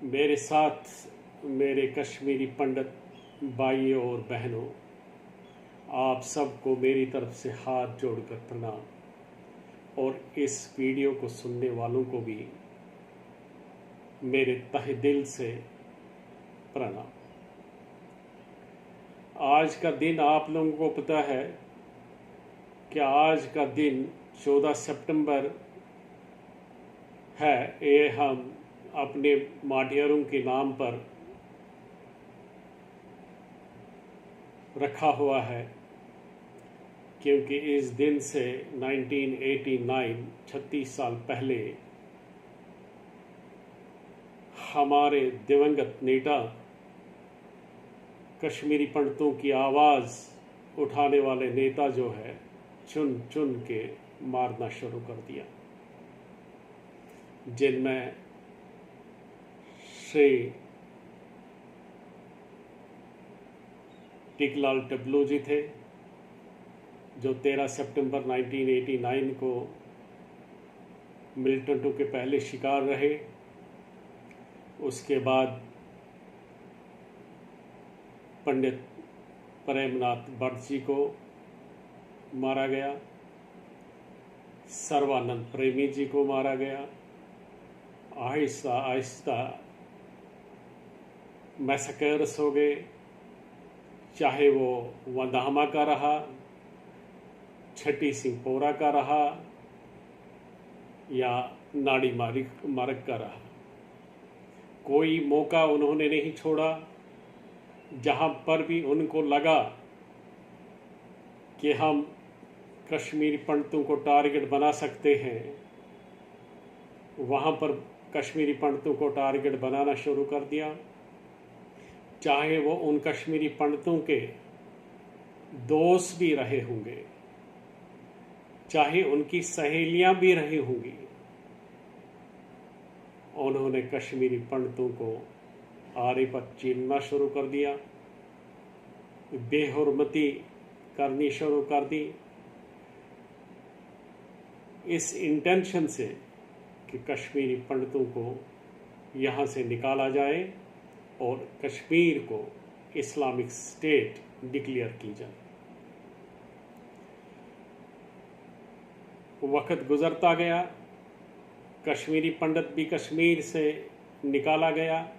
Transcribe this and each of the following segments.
मेरे साथ मेरे कश्मीरी पंडित भाइयों और बहनों, आप सबको मेरी तरफ से हाथ जोड़कर प्रणाम और इस वीडियो को सुनने वालों को भी मेरे तहे दिल से प्रणाम। आज का दिन आप लोगों को पता है कि आज का दिन 14 सितंबर है। ये हम अपने माटियरों के नाम पर रखा हुआ है, क्योंकि इस दिन से 1989 36 साल पहले हमारे दिवंगत नेता कश्मीरी पंडितों की आवाज़ उठाने वाले नेता जो है चुन चुन के मारना शुरू कर दिया, जिनमें श्री टिकलाल टब्लू जी थे, जो 13 सितंबर 1989 को मिलिटेंटों के पहले शिकार रहे। उसके बाद पंडित प्रेमनाथ भट्ट जी को मारा गया, सर्वानंद प्रेमी जी को मारा गया। आहिस्ता आहिस्ता मैसेकर्स हो गए, चाहे वो वंधामा का रहा, छठी सिंहपोरा का रहा या नाड़ी मार्ग का रहा। कोई मौका उन्होंने नहीं छोड़ा। जहां पर भी उनको लगा कि हम कश्मीरी पंडितों को टारगेट बना सकते हैं, वहां पर कश्मीरी पंडितों को टारगेट बनाना शुरू कर दिया। चाहे वो उन कश्मीरी पंडितों के दोस्त भी रहे होंगे, चाहे उनकी सहेलियां भी रही होंगी, उन्होंने कश्मीरी पंडितों को आरे पर चीरना शुरू कर दिया, बेहुरमती करनी शुरू कर दी, इस इंटेंशन से कि कश्मीरी पंडितों को यहाँ से निकाला जाए और कश्मीर को इस्लामिक स्टेट डिक्लेयर की जाए। वक्त गुजरता गया, कश्मीरी पंडित भी कश्मीर से निकाला गया,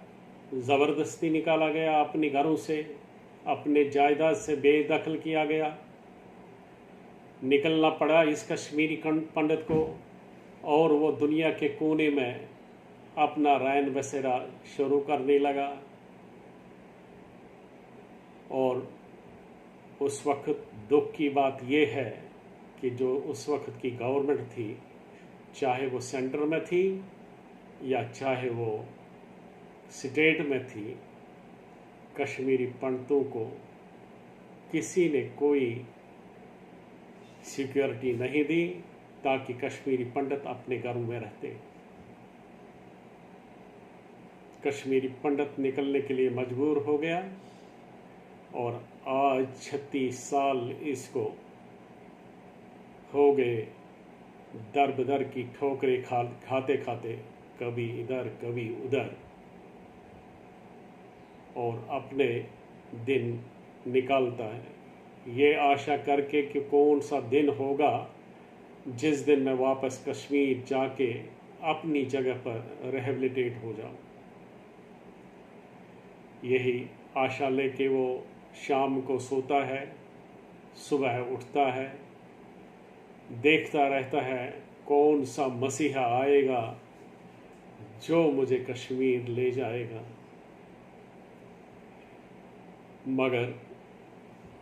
ज़बरदस्ती निकाला गया, अपने घरों से, अपने जायदाद से बेदखल किया गया। निकलना पड़ा इस कश्मीरी पंडित को, और वो दुनिया के कोने में अपना रैन बसेरा शुरू करने लगा। और उस वक्त दुख की बात यह है कि जो उस वक्त की गवर्नमेंट थी, चाहे वो सेंटर में थी या चाहे वो स्टेट में थी, कश्मीरी पंडितों को किसी ने कोई सिक्योरिटी नहीं दी ताकि कश्मीरी पंडित अपने घरों में रहते। कश्मीरी पंडित निकलने के लिए मजबूर हो गया और आज 36 साल इसको हो गए दर बदर की ठोकरें खाते खाते, कभी इधर कभी उधर, और अपने दिन निकालता है ये आशा करके कि कौन सा दिन होगा जिस दिन मैं वापस कश्मीर जाके अपनी जगह पर रिहेबिलिटेट हो जाऊं। यही आशा लेके वो शाम को सोता है, सुबह उठता है, देखता रहता है कौन सा मसीहा आएगा जो मुझे कश्मीर ले जाएगा। मगर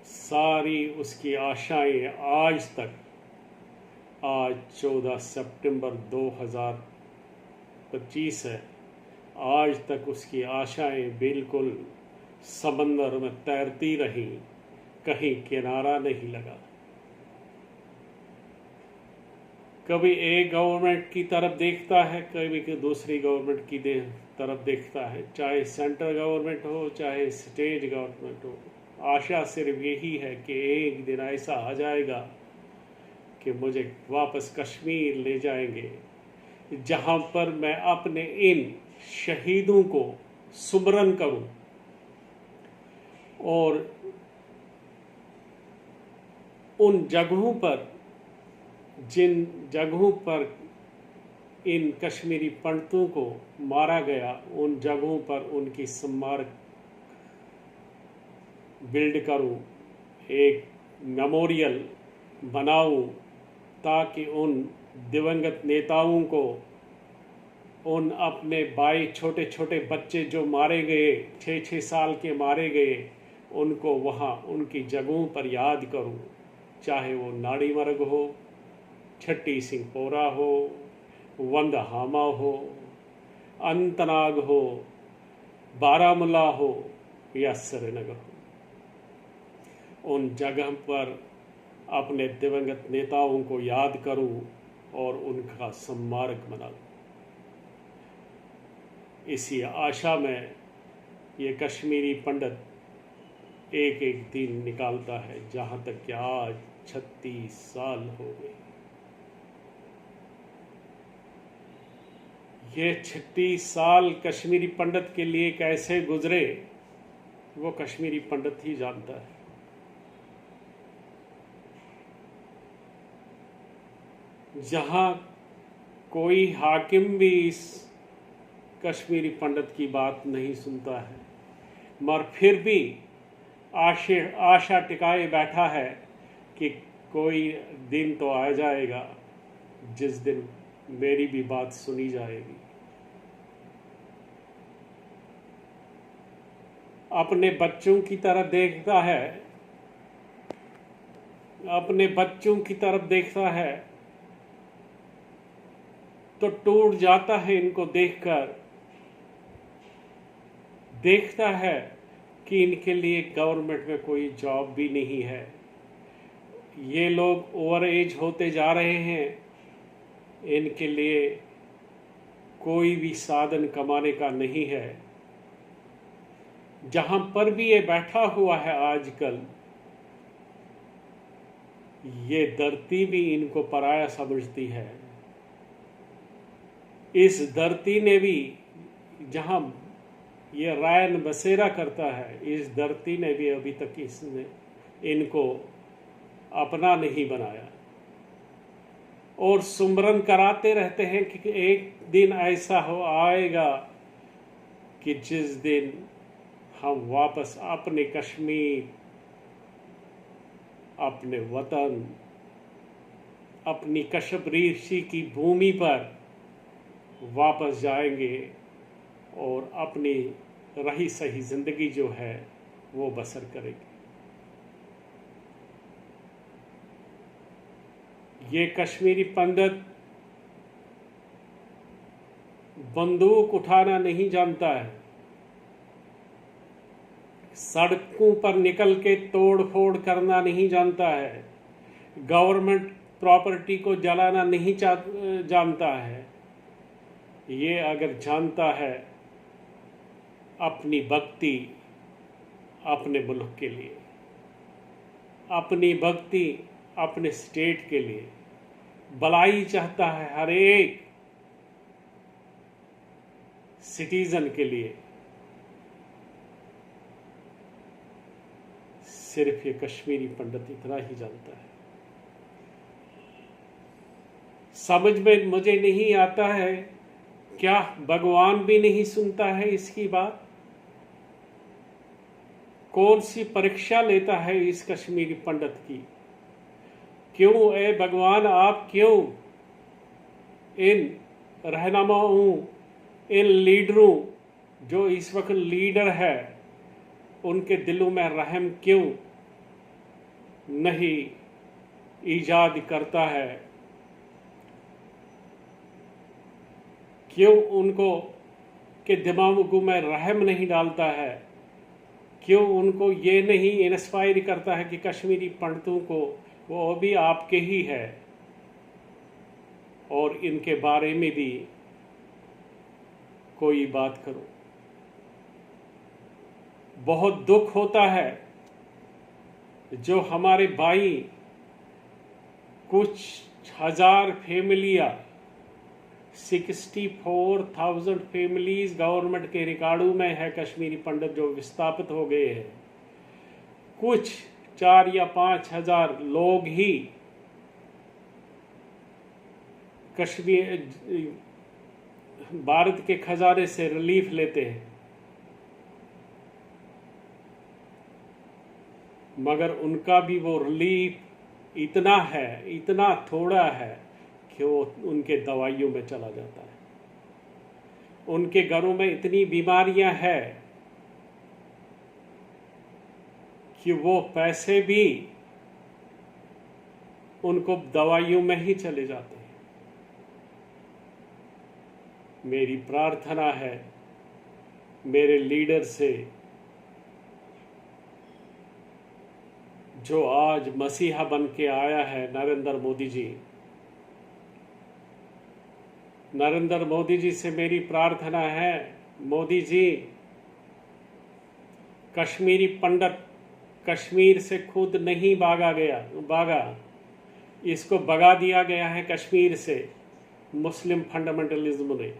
सारी उसकी आशाएं आज तक, आज 14 सितंबर 2025 है, आज तक उसकी आशाएं बिल्कुल समंदर में तैरती रही, कहीं किनारा नहीं लगा। कभी एक गवर्नमेंट की तरफ देखता है, कभी दूसरी गवर्नमेंट की तरफ देखता है, चाहे सेंट्रल गवर्नमेंट हो चाहे स्टेट गवर्नमेंट हो। आशा सिर्फ यही है कि एक दिन ऐसा आ जाएगा कि मुझे वापस कश्मीर ले जाएंगे, जहां पर मैं अपने इन शहीदों को सुमरन करूं और उन जगहों पर, जिन जगहों पर इन कश्मीरी पंडितों को मारा गया, उन जगहों पर उनकी स्मारक बिल्ड करूं, एक मेमोरियल बनाऊं, ताकि उन दिवंगत नेताओं को, उन अपने भाई, छोटे छोटे बच्चे जो मारे गए, 6-6 साल के मारे गए, उनको वहाँ उनकी जगहों पर याद करूं, चाहे वो नाड़ी मर्ग हो, छट्टी सिंहपोरा हो, वंदहामा हो, अनंतनाग हो, बारामूला हो या श्रीनगर हो। उन जगह पर अपने दिवंगत नेताओं को याद करूं और उनका स्मारक बनाऊं। इसी आशा में ये कश्मीरी पंडित एक एक दिन निकालता है, जहां तक कि आज 36 साल हो गए। ये 36 साल कश्मीरी पंडित के लिए कैसे गुजरे, वो कश्मीरी पंडित ही जानता है। जहां कोई हाकिम भी इस कश्मीरी पंडित की बात नहीं सुनता है, मगर फिर भी आशा टिकाए बैठा है कि कोई दिन तो आ जाएगा जिस दिन मेरी भी बात सुनी जाएगी। अपने बच्चों की तरफ देखता है, अपने बच्चों की तरफ देखता है तो टूट जाता है इनको देखकर। देखता है कि इनके लिए गवर्नमेंट में कोई जॉब भी नहीं है, ये लोग ओवर एज होते जा रहे हैं, इनके लिए कोई भी साधन कमाने का नहीं है। जहां पर भी ये बैठा हुआ है आजकल, ये धरती भी इनको पराया समझती है। इस धरती ने भी, जहां ये रायन बसेरा करता है, इस धरती ने भी अभी तक इसने इनको अपना नहीं बनाया और सुमरन कराते रहते हैं कि एक दिन ऐसा हो आएगा कि जिस दिन हम वापस अपने कश्मीर, अपने वतन, अपनी कश्यप ऋषि की भूमि पर वापस जाएंगे और अपनी रही सही जिंदगी जो है वो बसर करेंगे। ये कश्मीरी पंडित बंदूक उठाना नहीं जानता है, सड़कों पर निकल के तोड़ फोड़ करना नहीं जानता है, गवर्नमेंट प्रॉपर्टी को जलाना नहीं जानता है। ये अगर जानता है अपनी भक्ति अपने मुल्क के लिए, अपनी भक्ति अपने स्टेट के लिए, भलाई चाहता है हर एक सिटीजन के लिए, सिर्फ ये कश्मीरी पंडित इतना ही जानता है। समझ में मुझे नहीं आता है, क्या भगवान भी नहीं सुनता है इसकी बात? कौन सी परीक्षा लेता है इस कश्मीरी पंडित की? क्यों ए भगवान, आप क्यों इन रहनुमाओं, इन लीडरों, जो इस वक्त लीडर है, उनके दिलों में रहम क्यों नहीं ईजाद करता है? क्यों उनको के दिमागों में रहम नहीं डालता है? क्यों उनको ये नहीं इंस्पायर करता है कि कश्मीरी पंडितों को वो भी आपके ही है और इनके बारे में भी कोई बात करो? बहुत दुख होता है जो हमारे भाई, कुछ हजार फैमिलियां 64,000 फैमिलीज गवर्नमेंट के रिकॉर्डों में है कश्मीरी पंडित जो विस्थापित हो गए हैं। कुछ 4 या 5 हजार लोग ही कश्मीर भारत के खजाने से रिलीफ लेते हैं, मगर उनका भी वो रिलीफ इतना है, इतना थोड़ा है कि वो उनके दवाइयों में चला जाता है। उनके घरों में इतनी बीमारियां हैं कि वो पैसे भी उनको दवाइयों में ही चले जाते हैं। मेरी प्रार्थना है मेरे लीडर से, जो आज मसीहा बन के आया है, नरेंद्र मोदी जी, नरेंद्र मोदी जी से मेरी प्रार्थना है, मोदी जी, कश्मीरी पंडित कश्मीर से खुद नहीं भागा, इसको भगा दिया गया है कश्मीर से मुस्लिम फंडामेंटलिज्म ने।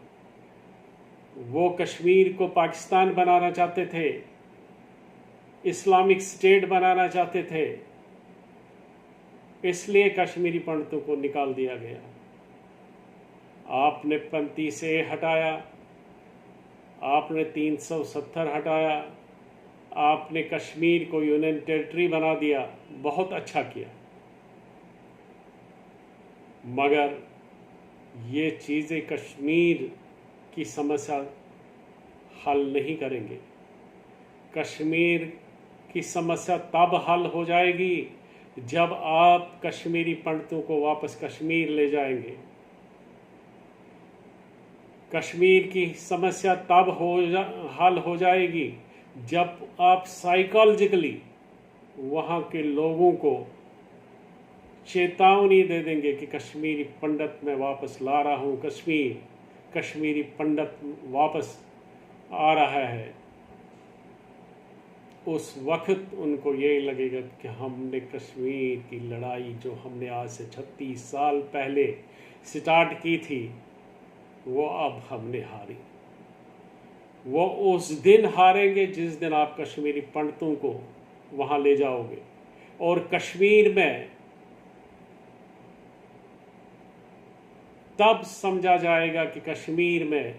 वो कश्मीर को पाकिस्तान बनाना चाहते थे, इस्लामिक स्टेट बनाना चाहते थे, इसलिए कश्मीरी पंडितों को निकाल दिया गया। आपने 35A हटाया, आपने 370 हटाया, आपने कश्मीर को यूनियन टेरिटरी बना दिया, बहुत अच्छा किया। मगर ये चीज़ें कश्मीर की समस्या हल नहीं करेंगे। कश्मीर की समस्या तब हल हो जाएगी जब आप कश्मीरी पंडितों को वापस कश्मीर ले जाएंगे। कश्मीर की समस्या तब हल हो जाएगी जब आप साइकोलॉजिकली वहाँ के लोगों को चेतावनी दे देंगे कि कश्मीरी पंडित मैं वापस ला रहा हूँ, कश्मीरी पंडित वापस आ रहा है। उस वक्त उनको ये लगेगा कि हमने कश्मीर की लड़ाई जो हमने आज से 36 साल पहले स्टार्ट की थी, वो अब हमने हारी। वो उस दिन हारेंगे जिस दिन आप कश्मीरी पंडितों को वहाँ ले जाओगे और कश्मीर में तब समझा जाएगा कि कश्मीर में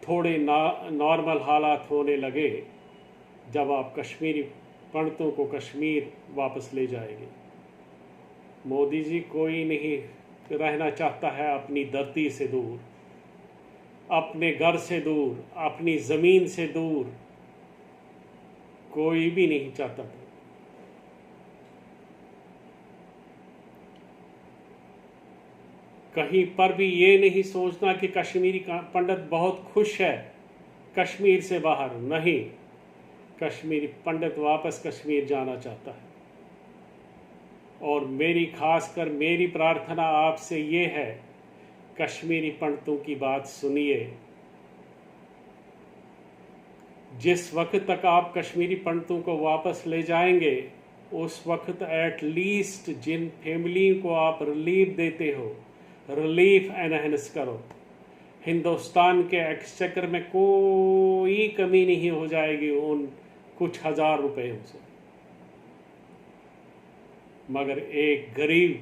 थोड़े नॉर्मल हालात होने लगे जब आप कश्मीरी पंडितों को कश्मीर वापस ले जाएंगे। मोदी जी, कोई नहीं रहना चाहता है अपनी धरती से दूर, अपने घर से दूर, अपनी ज़मीन से दूर, कोई भी नहीं चाहता था। कहीं पर भी ये नहीं सोचना कि कश्मीरी पंडित बहुत खुश है कश्मीर से बाहर। नहीं, कश्मीरी पंडित वापस कश्मीर जाना चाहता है। और खासकर मेरी प्रार्थना आपसे ये है, कश्मीरी पंडितों की बात सुनिए। जिस वक्त तक आप कश्मीरी पंडितों को वापस ले जाएंगे, उस वक्त एटलीस्ट जिन फैमिली को आप रिलीफ देते हो, रिलीफ एनहेंस करो। हिंदुस्तान के एक्सचेकर में कोई कमी नहीं हो जाएगी उन कुछ हजार रुपयों से। मगर एक गरीब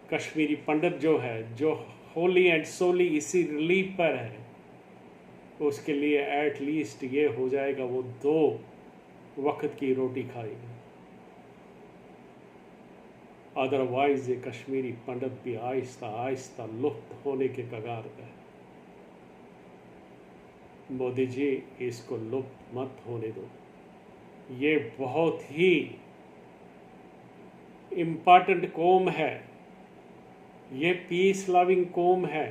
कश्मीरी पंडित जो है, जो होली एंड सोली इसी रिलीफ पर है, उसके लिए एटलीस्ट ये हो जाएगा वो 2 वक्त की रोटी खाएगा। अदरवाइज ये कश्मीरी पंडित भी आहिस्ता आहिस्ता लुप्त होने के कगार पर है। मोदी जी, इसको लुप्त मत होने दो। ये बहुत ही इम्पॉर्टेंट कौम है, ये पीस लविंग कौम है।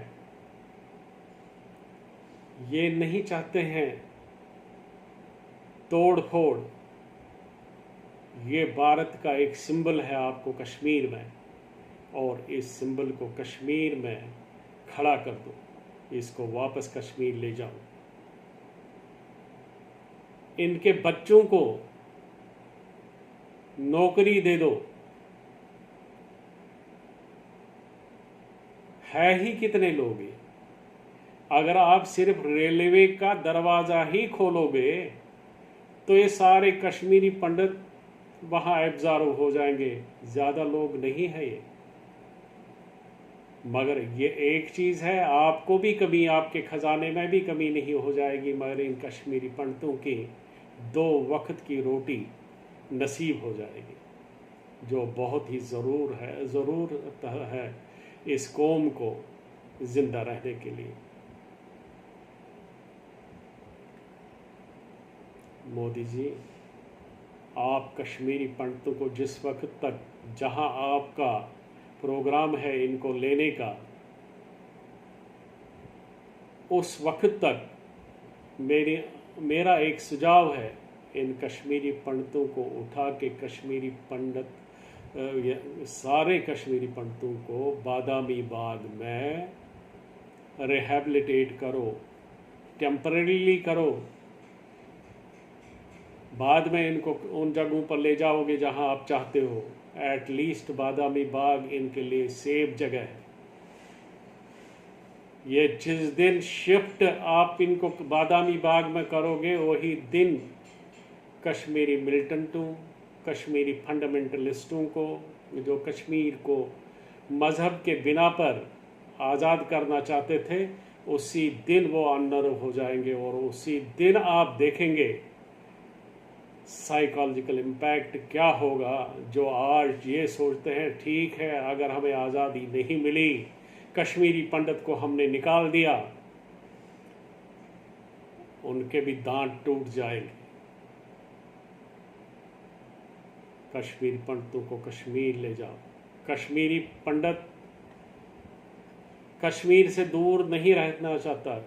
ये नहीं चाहते हैं तोड़ फोड़। ये भारत का एक सिंबल है आपको कश्मीर में, और इस सिंबल को कश्मीर में खड़ा कर दो, इसको वापस कश्मीर ले जाओ। इनके बच्चों को नौकरी दे दो, है ही कितने लोग हैं। अगर आप सिर्फ रेलवे का दरवाज़ा ही खोलोगे तो ये सारे कश्मीरी पंडित वहाँ एब्जॉर्व हो जाएंगे, ज़्यादा लोग नहीं है ये। मगर ये एक चीज़ है, आपको भी कभी आपके ख़जाने में भी कमी नहीं हो जाएगी, मगर इन कश्मीरी पंडितों की 2 वक्त की रोटी नसीब हो जाएगी, जो बहुत ही ज़रूरत है इस कौम को ज़िंदा रहने के लिए। मोदी जी, आप कश्मीरी पंडितों को जिस वक्त तक, जहां आपका प्रोग्राम है इनको लेने का, उस वक्त तक मेरा एक सुझाव है, इन कश्मीरी पंडितों को उठा के कश्मीरी पंडित, सारे कश्मीरी पंडितों को बादामी बाग में रिहैबिलिटेट करो, टेम्परेरीली करो। बाद में इनको उन जगहों पर ले जाओगे जहां आप चाहते हो। एटलीस्ट बादामी बाग इनके लिए सेफ जगह है। ये जिस दिन शिफ्ट आप इनको बादामी बाग में करोगे, वही दिन कश्मीरी मिलिटेंटों, कश्मीरी फंडामेंटलिस्टों को, जो कश्मीर को मज़हब के बिना पर आज़ाद करना चाहते थे, उसी दिन वो अनर्व हो जाएंगे। और उसी दिन आप देखेंगे साइकोलॉजिकल इम्पैक्ट क्या होगा। जो आज ये सोचते हैं ठीक है, अगर हमें आज़ादी नहीं मिली, कश्मीरी पंडित को हमने निकाल दिया, उनके भी दांत टूट जाएंगे। कश्मीरी पंडितों को कश्मीर ले जाओ। कश्मीरी पंडित कश्मीर से दूर नहीं रहना चाहता।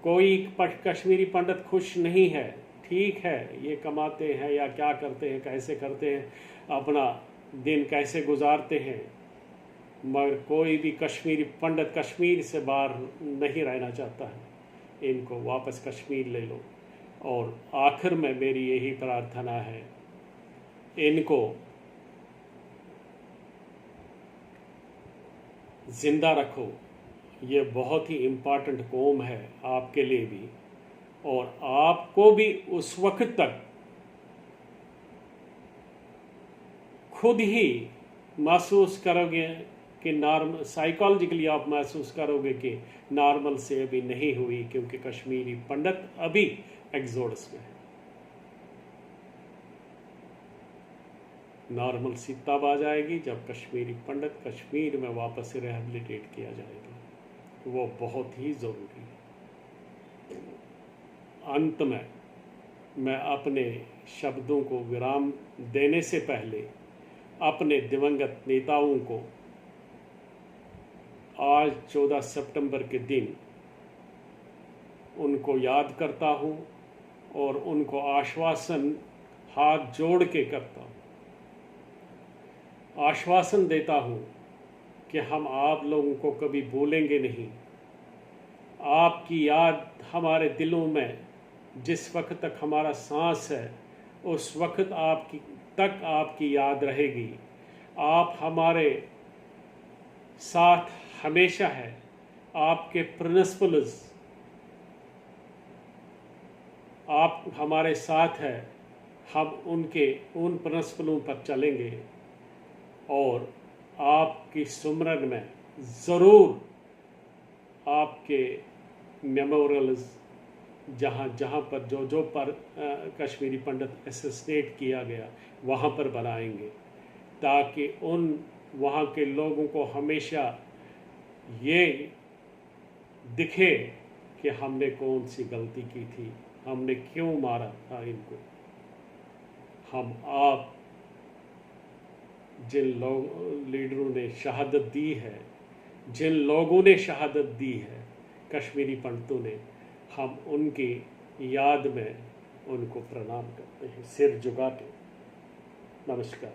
कोई कश्मीरी पंडित खुश नहीं है। ठीक है, ये कमाते हैं या क्या करते हैं, कैसे करते हैं, अपना दिन कैसे गुजारते हैं, मगर कोई भी कश्मीरी पंडित कश्मीर से बाहर नहीं रहना चाहता है। इनको वापस कश्मीर ले लो। और आखिर में मेरी यही प्रार्थना है, इनको ज़िंदा रखो। ये बहुत ही इम्पॉर्टेंट कौम है आपके लिए भी, और आपको भी उस वक्त तक खुद ही महसूस करोगे कि नॉर्मल, साइकोलॉजिकली आप महसूस करोगे कि नॉर्मल से अभी नहीं हुई, क्योंकि कश्मीरी पंडित अभी एग्जोडस में है। नॉर्मल सी तब आ जाएगी जब कश्मीरी पंडित कश्मीर में वापस से रिहैबिलिटेट किया जाएगा। वो बहुत ही ज़रूरी है। अंत में मैं अपने शब्दों को विराम देने से पहले अपने दिवंगत नेताओं को आज 14 सितंबर के दिन उनको याद करता हूँ और उनको आश्वासन हाथ जोड़ के करता हूँ। आश्वासन देता हूँ कि हम आप लोगों को कभी भूलेंगे नहीं। आपकी याद हमारे दिलों में जिस वक्त तक हमारा सांस है, उस वक्त आपकी याद रहेगी। आप हमारे साथ हमेशा है। आपके प्रिंसिपल्स आप हमारे साथ है। हम उन प्रिंसिपलों पर चलेंगे और आपकी सुमरन में ज़रूर आपके मेमोरियल्स जहाँ पर जो पर कश्मीरी पंडित असैसिनेट किया गया, वहाँ पर बनाएंगे, ताकि वहाँ के लोगों को हमेशा ये दिखे कि हमने कौन सी गलती की थी, हमने क्यों मारा था इनको। आप जिन लीडरों ने शहादत दी है, जिन लोगों ने शहादत दी है, कश्मीरी पंडितों ने, हम उनकी याद में उनको प्रणाम करते हैं, सिर झुका के। नमस्कार।